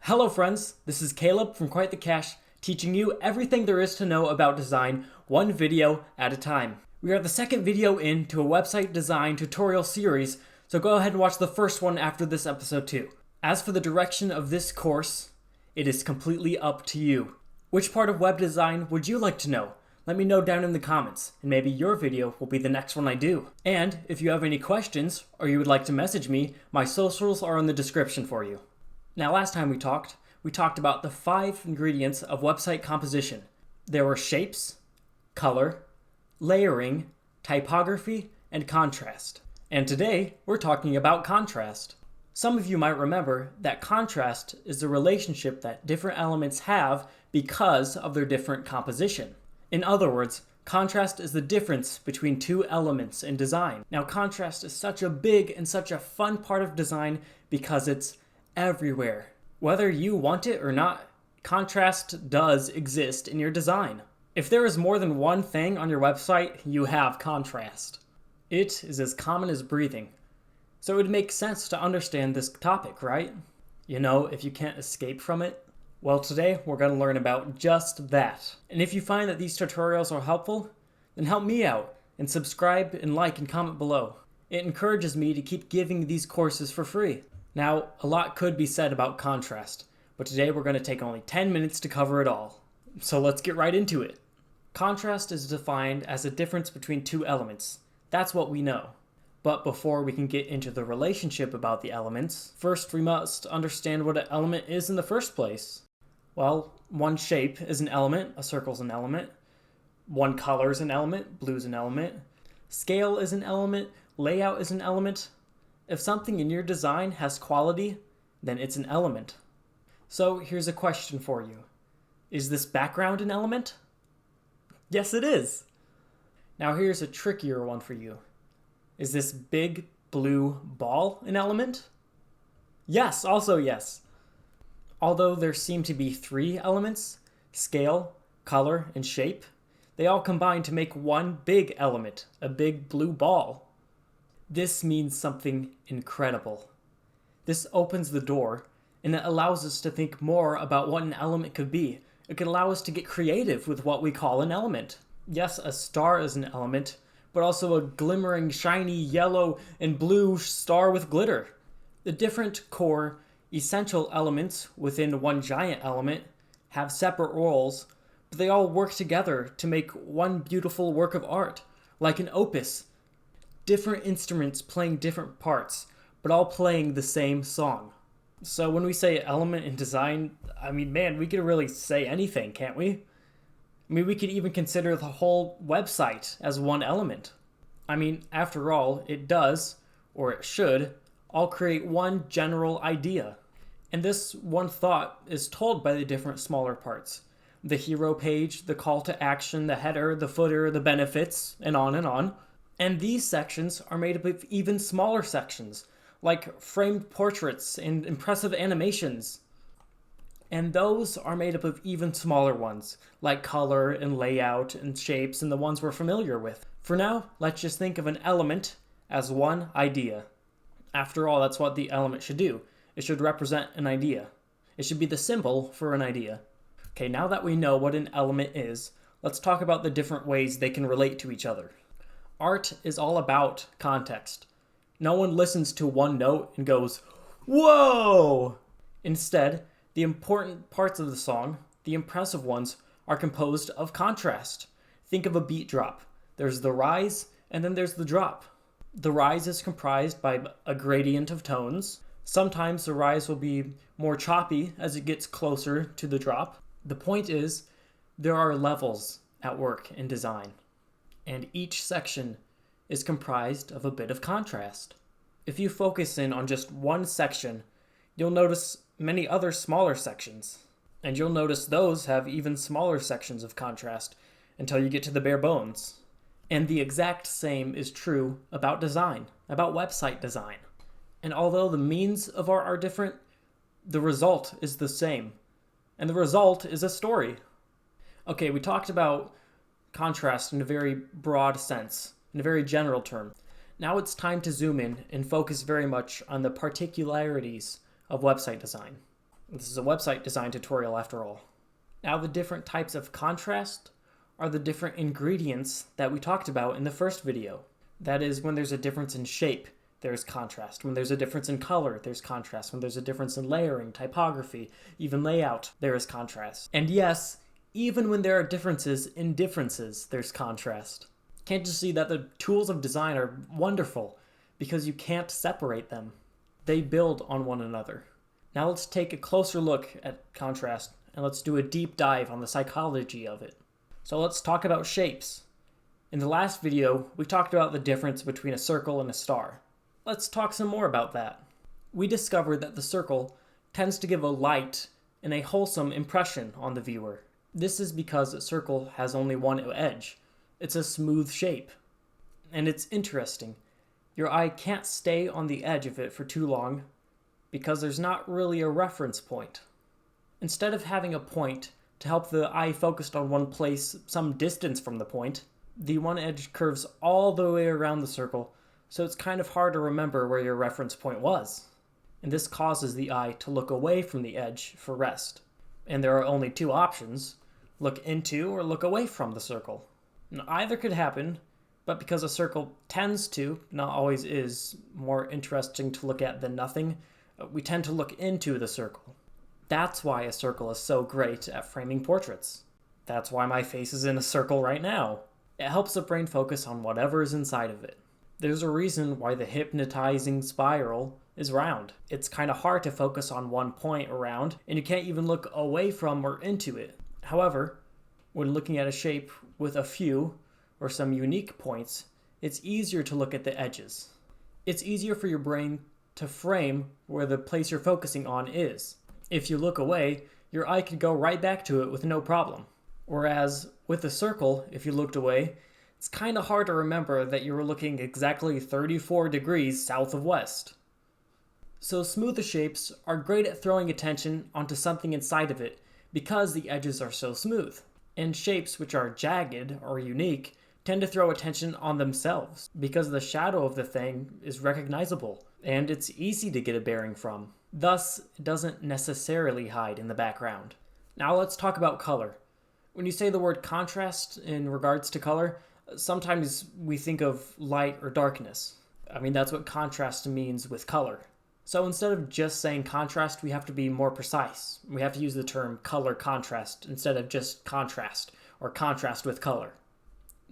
Hello friends, this is Caleb from Quite the Cash, teaching you everything there is to know about design, one video at a time. We are the second video into a website design tutorial series, so go ahead and watch the first one after this episode too. As for the direction of this course, it is completely up to you. Which part of web design would you like to know? Let me know down in the comments, and maybe your video will be the next one I do. And if you have any questions, or you would like to message me, my socials are in the description for you. Now last time we talked about the 5 ingredients of website composition. There were shapes, color, layering, typography, and contrast. And today, we're talking about contrast. Some of you might remember that contrast is the relationship that different elements have because of their different composition. In other words, contrast is the difference between two elements in design. Now, contrast is such a big and such a fun part of design because it's everywhere. Whether you want it or not, contrast does exist in your design. If there is more than one thing on your website, you have contrast. It is as common as breathing. So it would make sense to understand this topic, right? You know, if you can't escape from it. Well, today we're going to learn about just that. And if you find that these tutorials are helpful, then help me out and subscribe and like and comment below. It encourages me to keep giving these courses for free. Now, a lot could be said about contrast, but today we're going to take only 10 minutes to cover it all. So let's get right into it. Contrast is defined as a difference between two elements. That's what we know. But before we can get into the relationship about the elements, first we must understand what an element is in the first place. Well, one shape is an element, a circle's an element. One color is an element, blue's an element. Scale is an element, layout is an element. If something in your design has quality, then it's an element. So here's a question for you. Is this background an element? Yes, it is. Now here's a trickier one for you. Is this big blue ball an element? Yes, also yes. Although there seem to be 3 elements, scale, color, and shape, they all combine to make one big element, a big blue ball. This means something incredible. This opens the door, and it allows us to think more about what an element could be. It could allow us to get creative with what we call an element. Yes, a star is an element, but also a glimmering, shiny yellow and blue star with glitter. The different core, essential elements within one giant element have separate roles, but they all work together to make one beautiful work of art, like an opus. Different instruments playing different parts, but all playing the same song. So when we say element in design, we could really say anything, can't we? We could even consider the whole website as one element. After all, it does, or it should, all create one general idea. And this one thought is told by the different smaller parts. The hero page, the call to action, the header, the footer, the benefits, and on and on. And these sections are made up of even smaller sections, like framed portraits and impressive animations. And those are made up of even smaller ones, like color and layout and shapes and the ones we're familiar with. For now, let's just think of an element as one idea. After all, that's what the element should do. It should represent an idea. It should be the symbol for an idea. Okay, now that we know what an element is, let's talk about the different ways they can relate to each other. Art is all about context. No one listens to one note and goes, "Whoa!" Instead, the important parts of the song, the impressive ones, are composed of contrast. Think of a beat drop. There's the rise, and then there's the drop. The rise is comprised by a gradient of tones. Sometimes the rise will be more choppy as it gets closer to the drop. The point is, there are levels at work in design, and each section is comprised of a bit of contrast. If you focus in on just one section, you'll notice many other smaller sections, and you'll notice those have even smaller sections of contrast until you get to the bare bones. And the exact same is true about design, about website design. And although the means of art are different, the result is the same. And the result is a story. Okay, we talked about contrast in a very broad sense, in a very general term. Now it's time to zoom in and focus very much on the particularities of website design. This is a website design tutorial after all. Now the different types of contrast are the different ingredients that we talked about in the first video. That is, when there's a difference in shape, there's contrast. When there's a difference in color, there's contrast. When there's a difference in layering, typography, even layout, there is contrast. And yes, even when there are differences in differences, there's contrast. Can't you see that the tools of design are wonderful because you can't separate them? They build on one another. Now let's take a closer look at contrast and let's do a deep dive on the psychology of it. So let's talk about shapes. In the last video, we talked about the difference between a circle and a star. Let's talk some more about that. We discovered that the circle tends to give a light and a wholesome impression on the viewer. This is because a circle has only one edge. It's a smooth shape. And it's interesting. Your eye can't stay on the edge of it for too long because there's not really a reference point. Instead of having a point to help the eye focused on one place some distance from the point, the one edge curves all the way around the circle, so it's kind of hard to remember where your reference point was. And this causes the eye to look away from the edge for rest. And there are only two options: look into or look away from the circle. Now, either could happen, but because a circle tends to, not always is, more interesting to look at than nothing, we tend to look into the circle. That's why a circle is so great at framing portraits. That's why my face is in a circle right now. It helps the brain focus on whatever is inside of it. There's a reason why the hypnotizing spiral is round. It's kind of hard to focus on one point around, and you can't even look away from or into it. However, when looking at a shape with a few or some unique points, it's easier to look at the edges. It's easier for your brain to frame where the place you're focusing on is. If you look away, your eye could go right back to it with no problem. Whereas with a circle, if you looked away, it's kind of hard to remember that you were looking exactly 34 degrees south of west. So smoother shapes are great at throwing attention onto something inside of it because the edges are so smooth. And shapes which are jagged or unique tend to throw attention on themselves because the shadow of the thing is recognizable and it's easy to get a bearing from. Thus, it doesn't necessarily hide in the background. Now let's talk about color. When you say the word contrast in regards to color, sometimes we think of light or darkness. I mean, that's what contrast means with color. So instead of just saying contrast, we have to be more precise. We have to use the term color contrast instead of just contrast or contrast with color.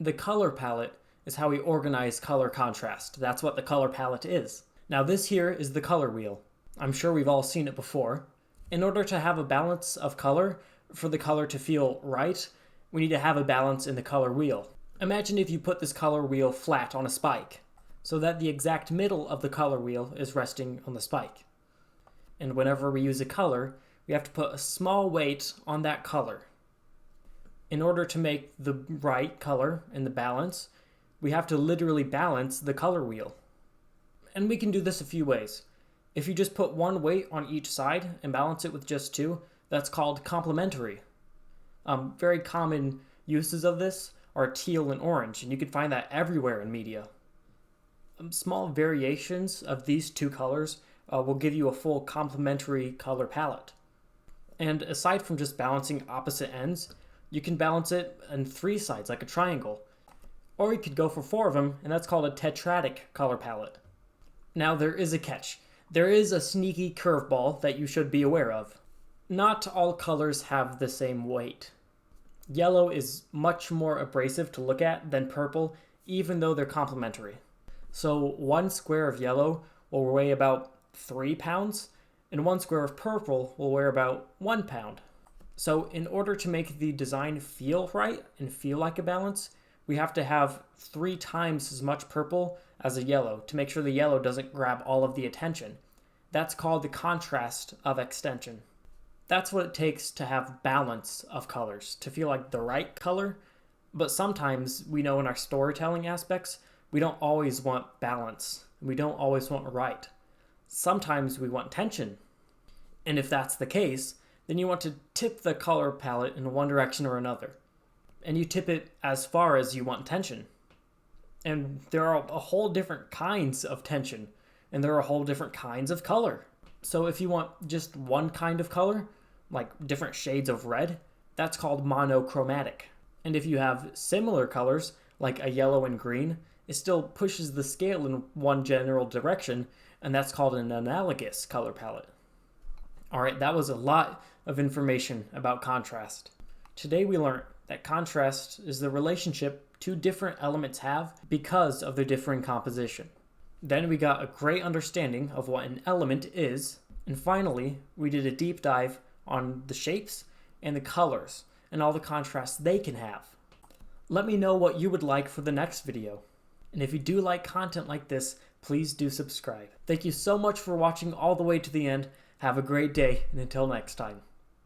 The color palette is how we organize color contrast. That's what the color palette is. Now this here is the color wheel. I'm sure we've all seen it before. In order to have a balance of color, for the color to feel right, we need to have a balance in the color wheel. Imagine if you put this color wheel flat on a spike, so that the exact middle of the color wheel is resting on the spike. And whenever we use a color, we have to put a small weight on that color. In order to make the right color and the balance, we have to literally balance the color wheel. And we can do this a few ways. If you just put one weight on each side and balance it with just two, that's called complementary. Very common uses of this are teal and orange, and you can find that everywhere in media. Small variations of these two colors will give you a full complementary color palette. And aside from just balancing opposite ends, you can balance it on three sides like a triangle. Or you could go for four of them, and that's called a tetradic color palette. Now there is a catch. There is a sneaky curveball that you should be aware of. Not all colors have the same weight. Yellow is much more abrasive to look at than purple, even though they're complementary. So 1 square of yellow will weigh about 3 pounds, and 1 square of purple will weigh about 1 pound. So in order to make the design feel right and feel like a balance, we have to have 3 times as much purple as a yellow to make sure the yellow doesn't grab all of the attention. That's called the contrast of extension. That's what it takes to have balance of colors, to feel like the right color. But sometimes we know in our storytelling aspects, we don't always want balance. We don't always want right. Sometimes we want tension. And if that's the case, then you want to tip the color palette in one direction or another. And you tip it as far as you want tension. And there are a whole different kinds of tension. And there are a whole different kinds of color. So if you want just one kind of color, like different shades of red, that's called monochromatic. And if you have similar colors, like a yellow and green, it still pushes the scale in one general direction, and that's called an analogous color palette. Alright, that was a lot of information about contrast. Today we learned that contrast is the relationship two different elements have because of their differing composition. Then we got a great understanding of what an element is, and finally we did a deep dive on the shapes and the colors and all the contrasts they can have. Let me know what you would like for the next video. And if you do like content like this, please do subscribe. Thank you so much for watching all the way to the end. Have a great day, and until next time.